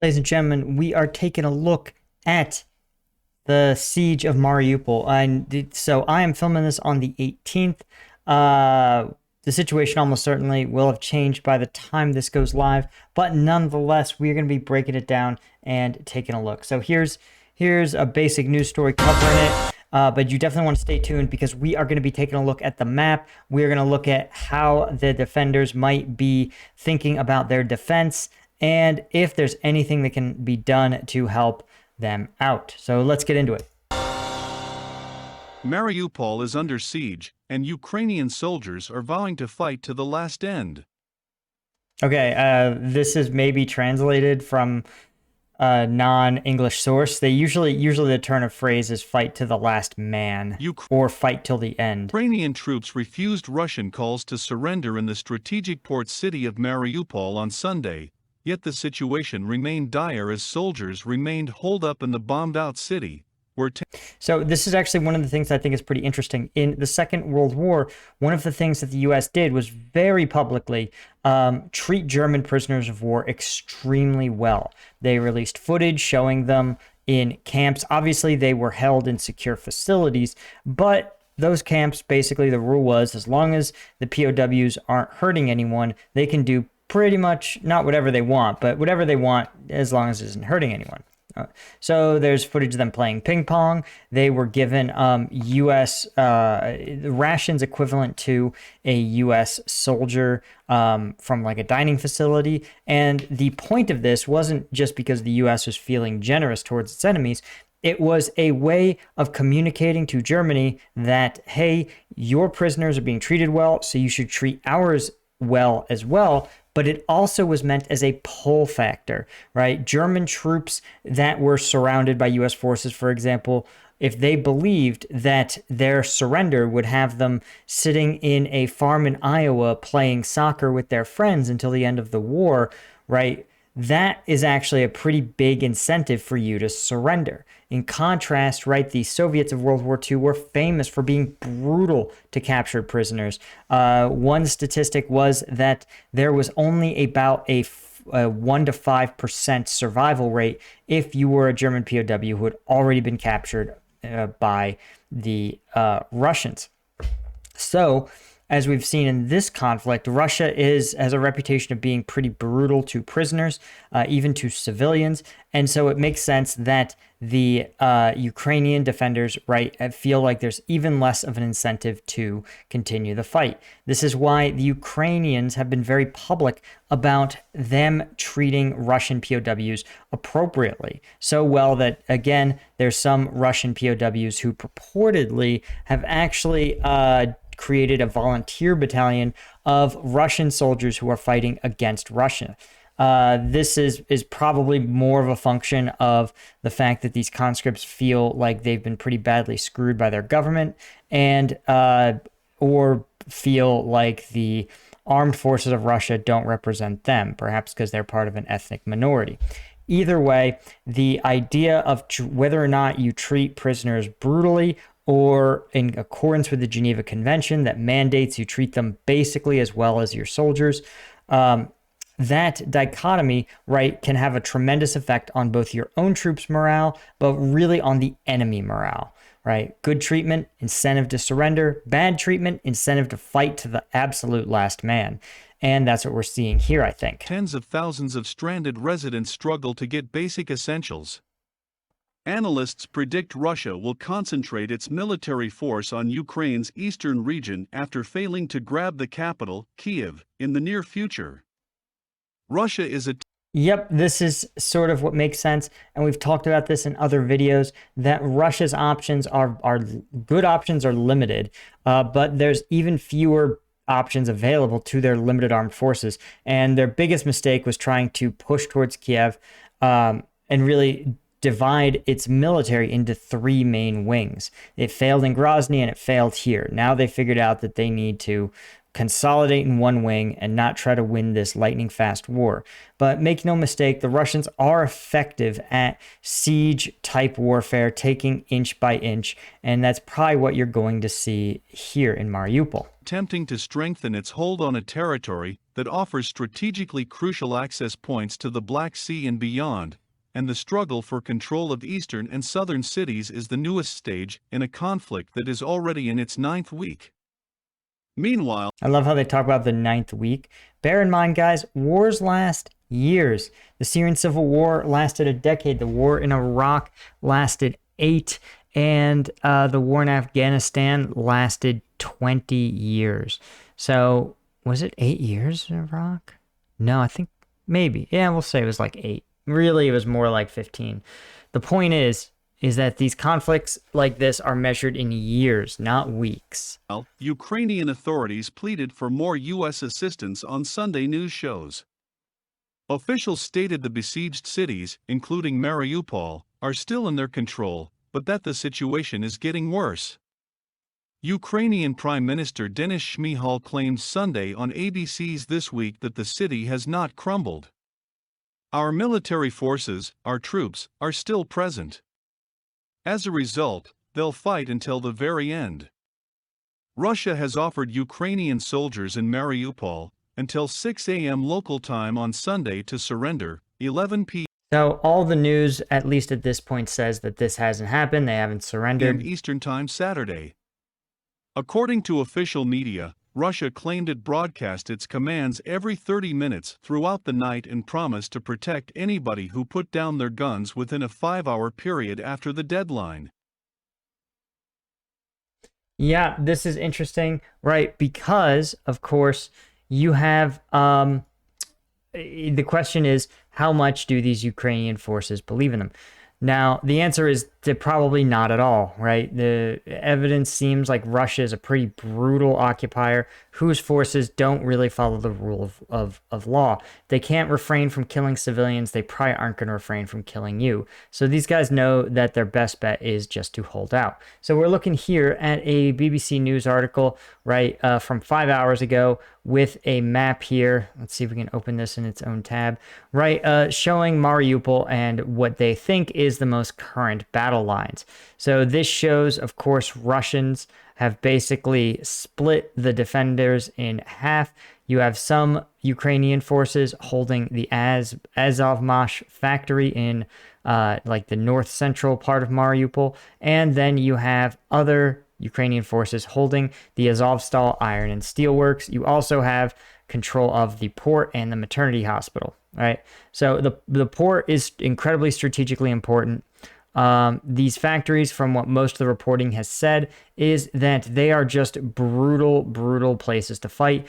Ladies and gentlemen, we are taking a look at the siege of Mariupol. So I am filming this on the 18th. The situation almost certainly will have changed by the time this goes live, but nonetheless, we're going to be breaking it down and taking a look. So here's a basic news story covering it. But you definitely want to stay tuned because we are going to be taking a look at the map. We're going to look at how the defenders might be thinking about their defense and if there's anything that can be done to help them out. So let's get into it. Mariupol is under siege, and Ukrainian soldiers are vowing to fight to the last end. Okay, this is maybe translated from a non-English source. They usually the turn of phrase is "fight to the last man" or "fight till the end." Ukrainian troops refused Russian calls to surrender in the strategic port city of Mariupol on Sunday, yet the situation remained dire as soldiers remained holed up in the bombed-out city. So this is actually one of the things I think is pretty interesting. In the Second World War, one of the things that the U.S. did was very publicly treat German prisoners of war extremely well. They released footage showing them in camps. Obviously, they were held in secure facilities, but those camps, basically the rule was as long as the POWs aren't hurting anyone, they can do pretty much not whatever they want, but whatever they want as long as it isn't hurting anyone. So there's footage of them playing ping pong. They were given U.S. Rations equivalent to a U.S. soldier from like a dining facility. And the point of this wasn't just because the U.S. was feeling generous towards its enemies. It was a way of communicating to Germany that, hey, your prisoners are being treated well, so you should treat ours well as well. But it also was meant as a pull factor, right? German troops that were surrounded by U.S. forces, for example, if they believed that their surrender would have them sitting in a farm in Iowa playing soccer with their friends until the end of the war, right? That is actually a pretty big incentive for you to surrender. In contrast, right, the Soviets of World War II were famous for being brutal to captured prisoners. One statistic was that there was only about a 1 to 5% survival rate if you were a German POW who had already been captured by the Russians. So, as we've seen in this conflict, Russia has a reputation of being pretty brutal to prisoners, even to civilians. And so it makes sense that the Ukrainian defenders, right, feel like there's even less of an incentive to continue the fight. This is why the Ukrainians have been very public about them treating Russian POWs appropriately. So well that, again, there's some Russian POWs who purportedly have actually created a volunteer battalion of Russian soldiers who are fighting against Russia. This is probably more of a function of the fact that these conscripts feel like they've been pretty badly screwed by their government and or feel like the armed forces of Russia don't represent them, perhaps because they're part of an ethnic minority. Either way, the idea of whether or not you treat prisoners brutally or in accordance with the Geneva Convention that mandates you treat them basically as well as your soldiers. That dichotomy, right, can have a tremendous effect on both your own troops' morale, but really on the enemy morale, right? Good treatment, incentive to surrender. Bad treatment, incentive to fight to the absolute last man. And that's what we're seeing here, I think. Tens of thousands of stranded residents struggle to get basic essentials. Analysts predict Russia will concentrate its military force on Ukraine's eastern region after failing to grab the capital, Kyiv, in the near future. Russia is Yep, this is sort of what makes sense, and we've talked about this in other videos, that Russia's options are good options are limited, but there's even fewer options available to their limited armed forces, and their biggest mistake was trying to push towards Kiev and really divide its military into three main wings. It failed in Grozny and it failed here. Now they figured out that they need to consolidate in one wing and not try to win this lightning fast war. But make no mistake, the Russians are effective at siege type warfare, taking inch by inch, and that's probably what you're going to see here in Mariupol. Attempting to strengthen its hold on a territory that offers strategically crucial access points to the Black Sea and beyond, and the struggle for control of eastern and southern cities is the newest stage in a conflict that is already in its 9th week. Meanwhile, I love how they talk about the 9th week. Bear in mind, guys, wars last years. The Syrian civil war lasted a decade. The war in Iraq lasted 8. And the war in Afghanistan lasted 20 years. So was it 8 years in Iraq? No, I think maybe. Yeah, we'll say it was like 8. Really, it was more like 15. The point is that these conflicts like this are measured in years, not weeks. Ukrainian authorities pleaded for more U.S. assistance on Sunday news shows. Officials stated the besieged cities, including Mariupol, are still in their control, but that the situation is getting worse. Ukrainian Prime Minister Denis Shmyhal claimed Sunday on ABC's This Week that the city has not crumbled. Our military forces, our troops, are still present. As a result, they'll fight until the very end. Russia has offered Ukrainian soldiers in Mariupol until 6 a.m. local time on Sunday to surrender, 11 p.m. So all the news, at least at this point, says that this hasn't happened. They haven't surrendered. Eastern Time Saturday. According to official media, Russia claimed it broadcast its commands every 30 minutes throughout the night and promised to protect anybody who put down their guns within a 5-hour period after the deadline. Yeah, this is interesting, right? Because, of course, you have the question is, how much do these Ukrainian forces believe in them? Now, the answer is probably not at all, right? The evidence seems like Russia is a pretty brutal occupier whose forces don't really follow the rule of law. They can't refrain from killing civilians. They probably aren't going to refrain from killing you. So these guys know that their best bet is just to hold out. So we're looking here at a BBC News article, right, from 5 hours ago with a map here. Let's see if we can open this in its own tab, right, showing Mariupol and what they think is the most current battle lines. So this shows, of course, Russians have basically split the defenders in half. You have some Ukrainian forces holding the Azovstal factory in like the north central part of Mariupol, and then you have other Ukrainian forces holding the Azovstal iron and steel works. You also have control of the port and the maternity hospital, right? So the port is incredibly strategically important. These factories, from what most of the reporting has said, is that they are just brutal places to fight.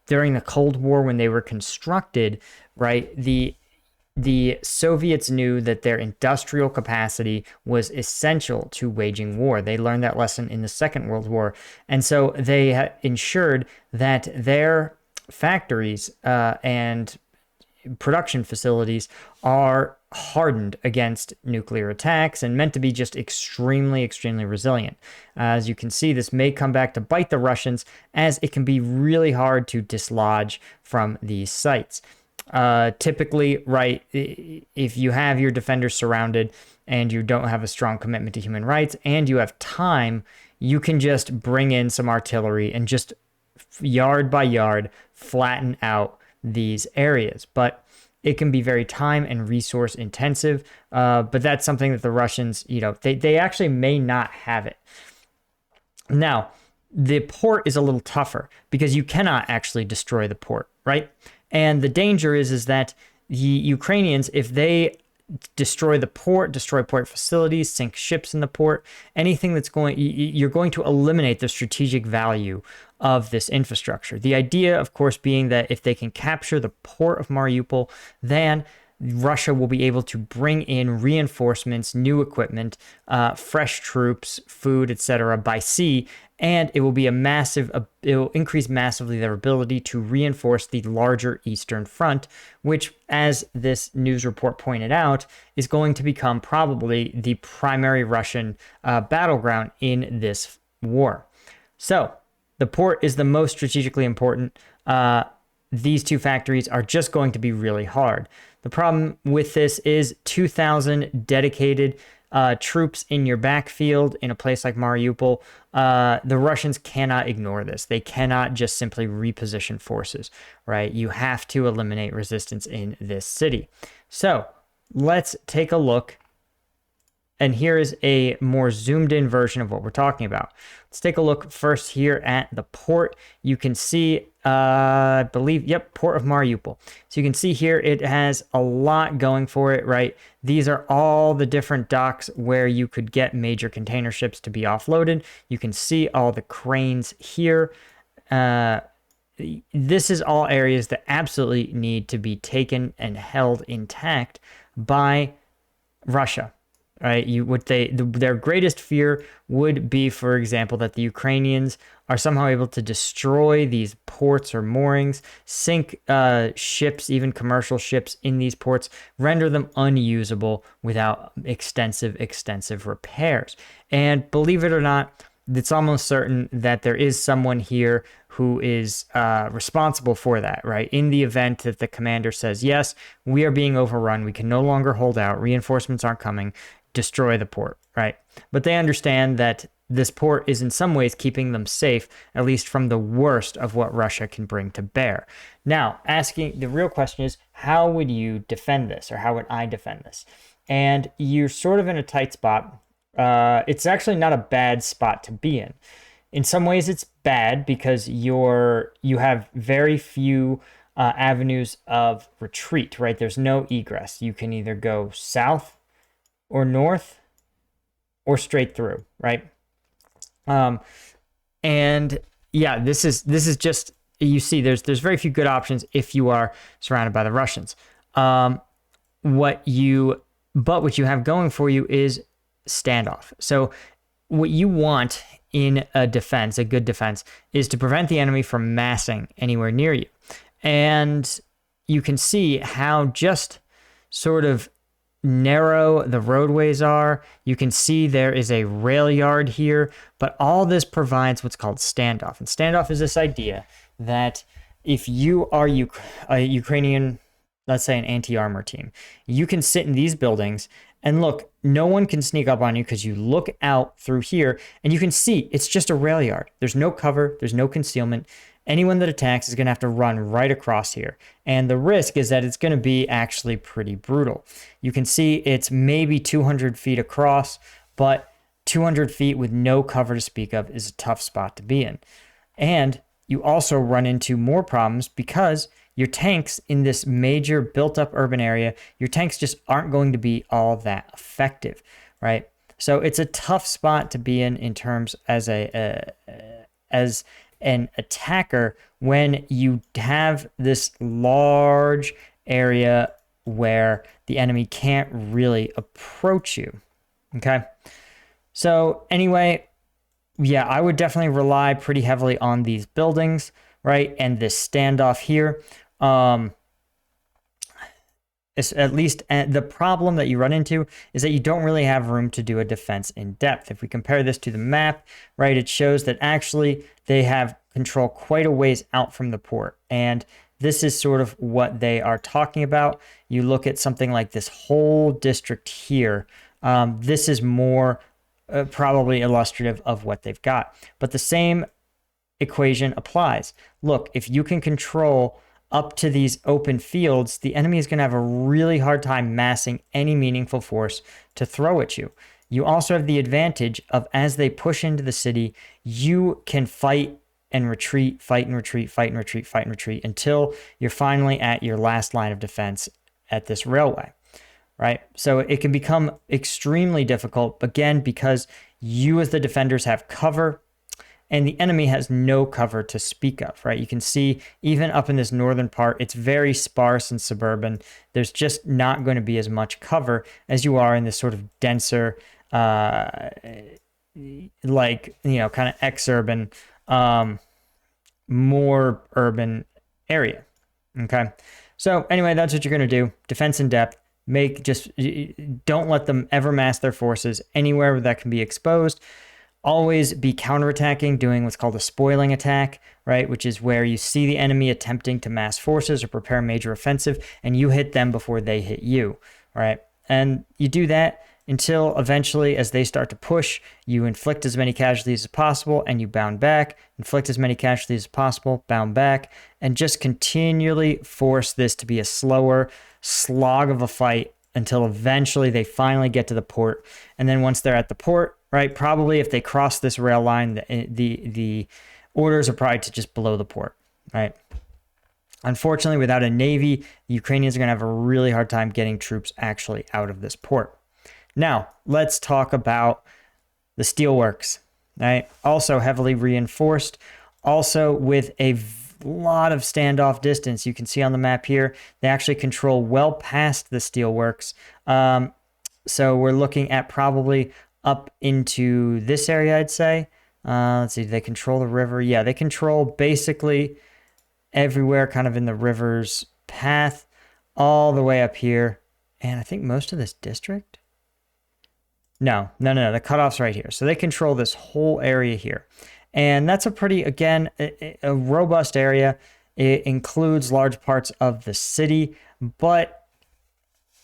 During the Cold War, when they were constructed, right, the Soviets knew that their industrial capacity was essential to waging war. They learned that lesson in the Second World War. And so they ensured that their factories and production facilities are hardened against nuclear attacks and meant to be just extremely resilient. As you can see, this may come back to bite the Russians, as it can be really hard to dislodge from these sites. Typically, right, if you have your defenders surrounded and you don't have a strong commitment to human rights and you have time, you can just bring in some artillery and just yard by yard flatten out these areas. But it can be very time and resource intensive. But that's something that the Russians, they actually may not have it. Now, the port is a little tougher because you cannot actually destroy the port, right? And the danger is that the Ukrainians, if they destroy the port, destroy port facilities, sink ships in the port, anything that's you're going to eliminate the strategic value of this infrastructure. The idea, of course, being that if they can capture the port of Mariupol, then Russia will be able to bring in reinforcements, new equipment, fresh troops, food, etc. by sea, and it will be it will increase massively their ability to reinforce the larger Eastern Front, which, as this news report pointed out, is going to become probably the primary Russian battleground in this war. So the port is the most strategically important. These two factories are just going to be really hard. The problem with this is 2,000 dedicated troops in your backfield in a place like Mariupol, the Russians cannot ignore this. They cannot just simply reposition forces, right? You have to eliminate resistance in this city. So let's take a look. And here is a more zoomed in version of what we're talking about. Let's take a look first here at the port. You can see, I believe, yep, port of Mariupol. So you can see here it has a lot going for it, right? These are all the different docks where you could get major container ships to be offloaded. You can see all the cranes here. This is all areas that absolutely need to be taken and held intact by Russia. Right, their greatest fear would be, for example, that the Ukrainians are somehow able to destroy these ports or moorings, sink ships, even commercial ships in these ports, render them unusable without extensive repairs. And believe it or not, it's almost certain that there is someone here who is responsible for that, right? In the event that the commander says, yes, we are being overrun, we can no longer hold out, reinforcements aren't coming, destroy the port, right? But they understand that this port is in some ways keeping them safe, at least from the worst of what Russia can bring to bear. Now, the real question is, how would you defend this, or how would I defend this? And you're sort of in a tight spot. It's actually not a bad spot to be in. In some ways, it's bad because you have very few avenues of retreat, right? There's no egress. You can either go south or north or straight through, right? And yeah, this is just, you see there's very few good options if you are surrounded by the Russians. What you have going for you is standoff. So what you want in a defense, a good defense, is to prevent the enemy from massing anywhere near you. And you can see how just sort of narrow the roadways are. You can see there is a rail yard here, but all this provides what's called standoff. And standoff is this idea that if you are a Ukrainian, let's say an anti-armor team, you can sit in these buildings and look, no one can sneak up on you because you look out through here and you can see it's just a rail yard. There's no cover, there's no concealment. Anyone that attacks is going to have to run right across here. And the risk is that it's going to be actually pretty brutal. You can see it's maybe 200 feet across, but 200 feet with no cover to speak of is a tough spot to be in. And you also run into more problems because your tanks in this major built-up urban area, your tanks just aren't going to be all that effective, right? So it's a tough spot to be in terms as an attacker when you have this large area where the enemy can't really approach you. Okay. So anyway, yeah, I would definitely rely pretty heavily on these buildings, right? And this standoff here. At least the problem that you run into is that you don't really have room to do a defense in depth. If we compare this to the map, right, it shows that actually they have control quite a ways out from the port. And this is sort of what they are talking about. You look at something like this whole district here. This is more probably illustrative of what they've got. But the same equation applies. Look, if you can control up to these open fields, the enemy is going to have a really hard time massing any meaningful force to throw at you. You also have the advantage of, as they push into the city, you can fight and retreat, fight and retreat, fight and retreat, fight and retreat until you're finally at your last line of defense at this railway, right? So it can become extremely difficult, again, because you as the defenders have cover and the enemy has no cover to speak of, right? You can see even up in this northern part, it's very sparse and suburban. There's just not going to be as much cover as you are in this sort of denser, kind of ex-urban, more urban area. Okay. So anyway, that's what you're going to do. Defense in depth. Don't let them ever mass their forces anywhere that can be exposed. Always be counterattacking, doing what's called a spoiling attack, right? Which is where you see the enemy attempting to mass forces or prepare a major offensive, and you hit them before they hit you, right? And you do that until eventually, as they start to push, you inflict as many casualties as possible and you bound back, inflict as many casualties as possible, bound back, and just continually force this to be a slower slog of a fight until eventually they finally get to the port. And then once they're at the port, right, probably if they cross this rail line, the orders are probably to just blow the port, right? Unfortunately, without a navy, the Ukrainians are going to have a really hard time getting troops actually out of this port. Now, let's talk about the steelworks, right? Also heavily reinforced, also with a lot of standoff distance. You can see on the map here, they actually control well past the steelworks. So we're looking at probably up into this area, I'd say. Let's see, do they control the river? Yeah, they control basically everywhere kind of in the river's path, all the way up here. And I think most of this district? No. The cutoff's right here. So they control this whole area here. And that's a pretty, again, a robust area. It includes large parts of the city, but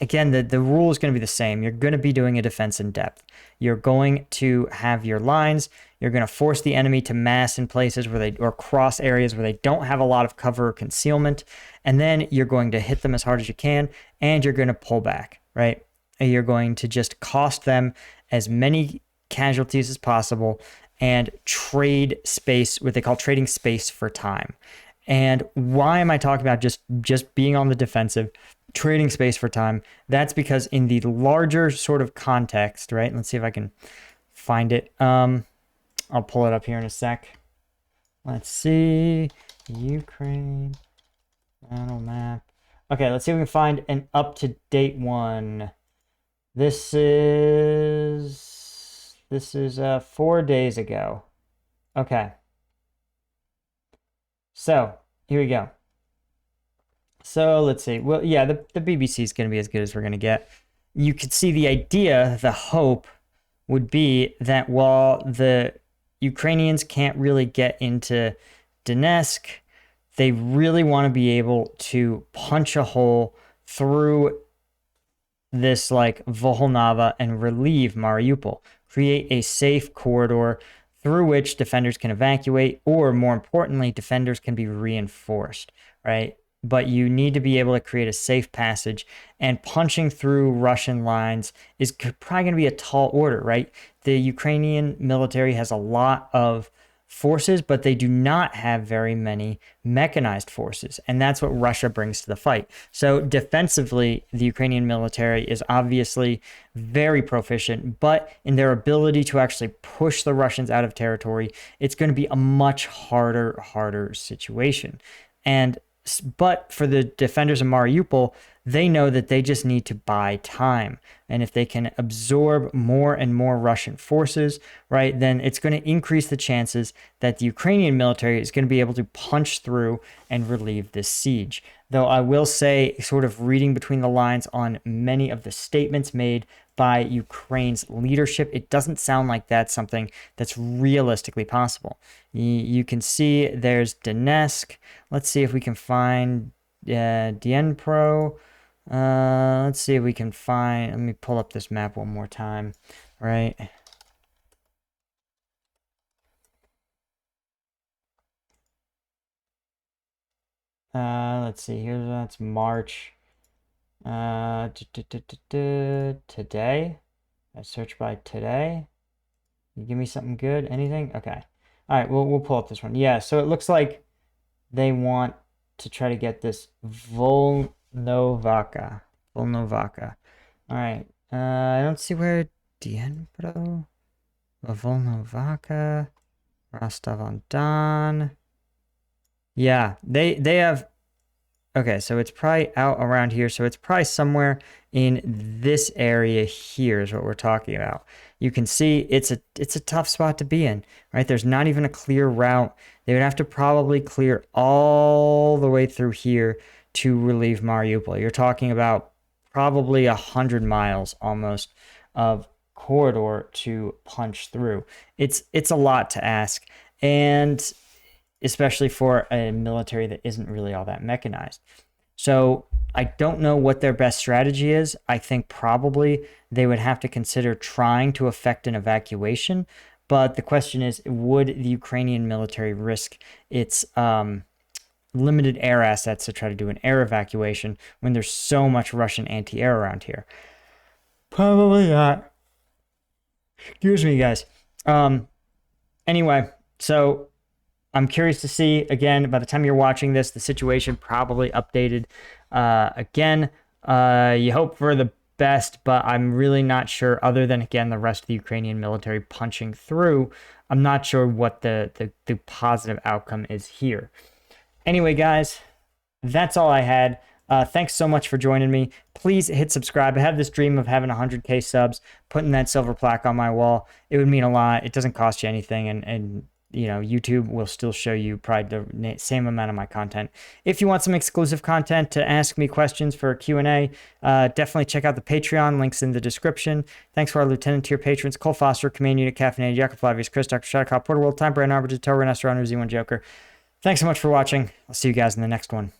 again, the rule is going to be the same. You're going to be doing a defense in depth. You're going to have your lines. You're going to force the enemy to mass in places where they, or cross areas where they don't have a lot of cover or concealment. And then you're going to hit them as hard as you can, and you're going to pull back, right? You're going to just cost them as many casualties as possible and trade space, what they call trading space for time. And why am I talking about just being on the defensive, trading space for time? That's because in the larger sort of context, right? Let's see if I can find it. I'll pull it up here in a sec. Let's see. Ukraine battle map. Okay, let's see if we can find an up-to-date one. This is 4 days ago. Okay. So here we go. So let's see. Well, yeah, the BBC is going to be as good as we're going to get. You could see the idea, the hope would be that while the Ukrainians can't really get into Donetsk, they really want to be able to punch a hole through this like Volhonava and relieve Mariupol, create a safe corridor through which defenders can evacuate, or more importantly, defenders can be reinforced, right? But you need to be able to create a safe passage, and punching through Russian lines is probably going to be a tall order, right? The Ukrainian military has a lot of forces, but they do not have very many mechanized forces. And that's what Russia brings to the fight. So defensively, the Ukrainian military is obviously very proficient, but in their ability to actually push the Russians out of territory, it's going to be a much harder situation. But for the defenders of Mariupol, they know that they just need to buy time. And if they can absorb more and more Russian forces, right, then it's going to increase the chances that the Ukrainian military is going to be able to punch through and relieve this siege. Though I will say, sort of reading between the lines on many of the statements made by Ukraine's leadership, it doesn't sound like that's something that's realistically possible. You can see there's Donetsk. Let's see if we can find Dnipro. Let's see if we can find, let me pull up this map one more time, right? Let's see, here's that's March. Today. I search by today. You give me something good? Anything? Okay. All right, we'll pull up this one. Yeah, so it looks like they want to try to get this Volnovaka. All right. I don't see where Dnipro, Volnovaka, Rostov-on-Don. Yeah, they have. Okay, so it's probably out around here. So it's probably somewhere in this area here is what we're talking about. You can see it's a tough spot to be in, right? There's not even a clear route. They would have to probably clear all the way through here to relieve Mariupol. You're talking about probably 100 miles almost of corridor to punch through. It's a lot to ask, and especially for a military that isn't really all that mechanized. So I don't know what their best strategy is. I think probably they would have to consider trying to effect an evacuation. But the question is, would the Ukrainian military risk its limited air assets to try to do an air evacuation when there's so much Russian anti-air around here? Probably not. Excuse me, guys. Anyway, so I'm curious to see, again, by the time you're watching this, the situation probably updated again. You hope for the best, but I'm really not sure, other than, again, the rest of the Ukrainian military punching through. I'm not sure what the positive outcome is here. Anyway, guys, that's all I had. Thanks so much for joining me. Please hit subscribe. I have this dream of having 100K subs, putting that silver plaque on my wall. It would mean a lot. It doesn't cost you anything, and you know, YouTube will still show you probably the same amount of my content. If you want some exclusive content to ask me questions for a Q&A, definitely check out the Patreon. Links in the description. Thanks for our Lieutenant Tier patrons: Cole Foster, Command Unit, Caffeinated, Jacob Flavius, Chris, Dr. Shadowcop, Porter World, Time Brand, Arbiter, Tower, Nestor, Uzi, One Joker. Thanks so much for watching. I'll see you guys in the next one.